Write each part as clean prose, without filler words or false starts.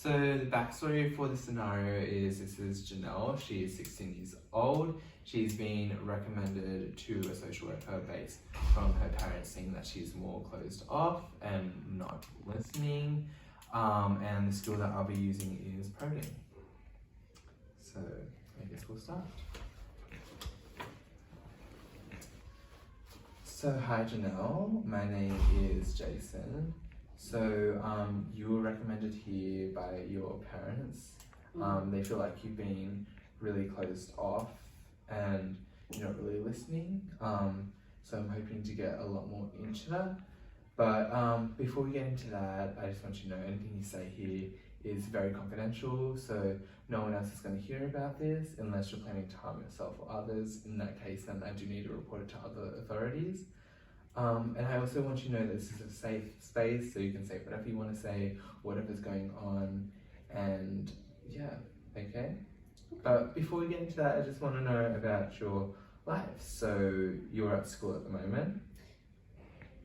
So the backstory for the scenario is this is Janelle. She is 16 years old. She's been recommended to a social worker based from her parents saying that she's more closed off and not listening. And the skill that I'll be using is probing. So I guess we'll start. So hi Janelle, my name is Jason. So you were recommended here by your parents. They feel like you've been really closed off and you're not really listening. So I'm hoping to get a lot more into that. But before we get into that, I just want you to know anything you say here is very confidential. So no one else is going to hear about this unless you're planning to harm yourself or others. In that case, then I do need to report it to other authorities. And I also want you to know that this is a safe space, so you can say whatever you want to say, whatever's going on, and yeah, okay? But before we get into that, I just want to know about your life. So you're at school at the moment?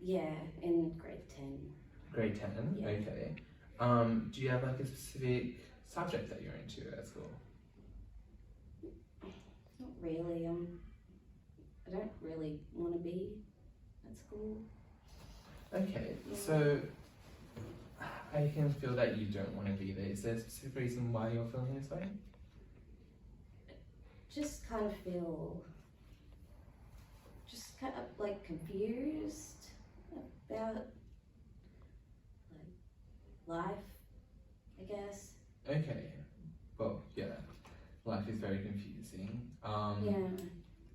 Yeah, in grade 10. Grade 10, Yeah. okay. Do you have like a specific subject that you're into at school? Not really. I don't really want to be at school. Okay, Yeah. so I can feel that you don't want to be there. Is there a specific reason why you're feeling this way? Just kind of feel, just kind of like confused about like life, I guess. Okay, well, yeah, life is very confusing. Yeah.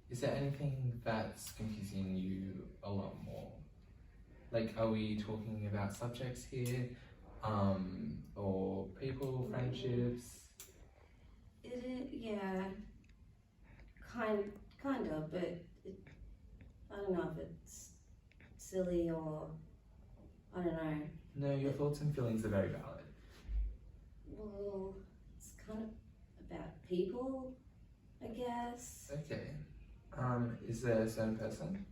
Is there anything that's confusing you a lot more? Like, are we talking about subjects here, or people, friendships? It is, yeah. Kind of, but I don't know if it's silly or I don't know. No, your thoughts and feelings are very valid. Well, it's kind of about people, I guess. Okay. Is there a certain person?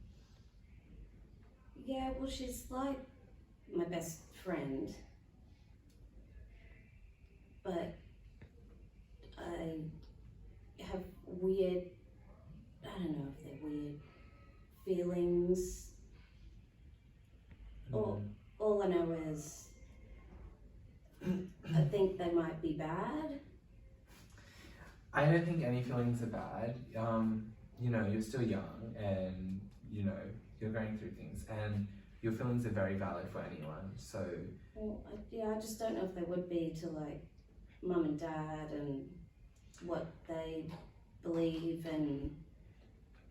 Yeah, well, she's like my best friend, but I have weird, I don't know if they're weird feelings. All I know is I think they might be bad. I don't think any feelings are bad. You know, you're still young and, you know, you're going through things and your feelings are very valid for anyone, so... Well, I just don't know if they would be to like mum and dad and what they believe and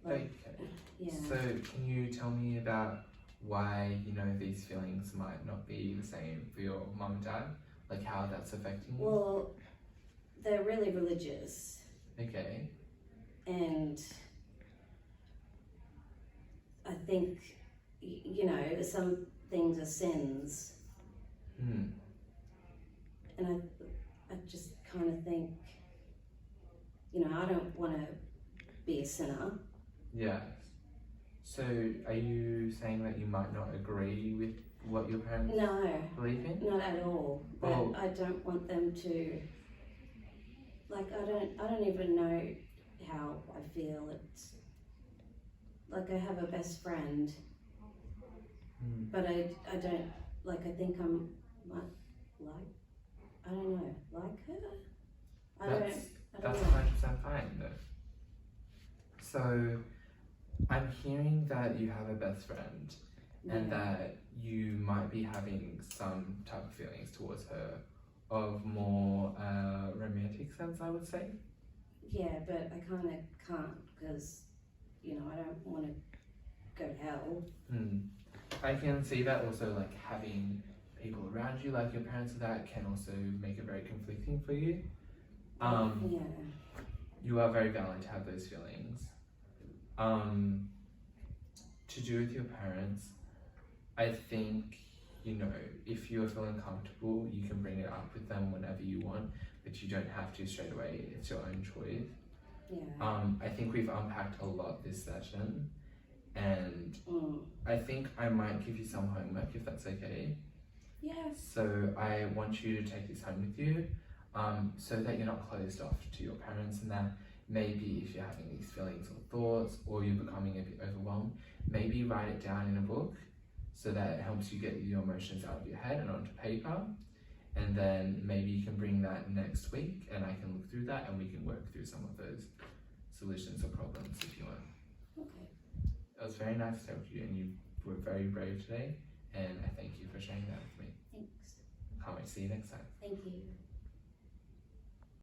like, Okay. yeah. So can you tell me about why, you know, these feelings might not be the same for your mum and dad? Like how that's affecting you? Well, they're really religious Okay. and I think, you know, some things are sins and I just kind of think, you know, I don't want to be a sinner. Yeah. So are you saying that you might not agree with what your parents No, believe in? not at all. But Oh. I don't want them to, like, I don't even know how I feel. It's like I have a best friend, but I don't, like, I think I'm like, I don't know, like her? I That's don't know. 100% fine though. So I'm hearing that you have a best friend and Yeah. that you might be having some type of feelings towards her of more romantic sense, I would say. Yeah, but I kind of can't because, you know, I don't want to go to hell. I can see that also, like having people around you, like your parents, that can also make it very conflicting for you. Yeah. You are very valid to have those feelings. To do with your parents, I think, you know, if you're feeling comfortable, you can bring it up with them whenever you want, but you don't have to straight away. It's your own choice. Yeah. I think we've unpacked a lot this session, and I think I might give you some homework if that's okay. Yes. So I want you to take this home with you, so that you're not closed off to your parents, and that maybe if you're having these feelings or thoughts, or you're becoming a bit overwhelmed, maybe write it down in a book so that it helps you get your emotions out of your head and onto paper. And then maybe you can bring that next week and I can look through that and we can work through some of those solutions or problems if you want. Okay. It was very nice to talk to you, and you were very brave today, and I thank you for sharing that with me. Thanks. Can't wait to see you next time. Thank you.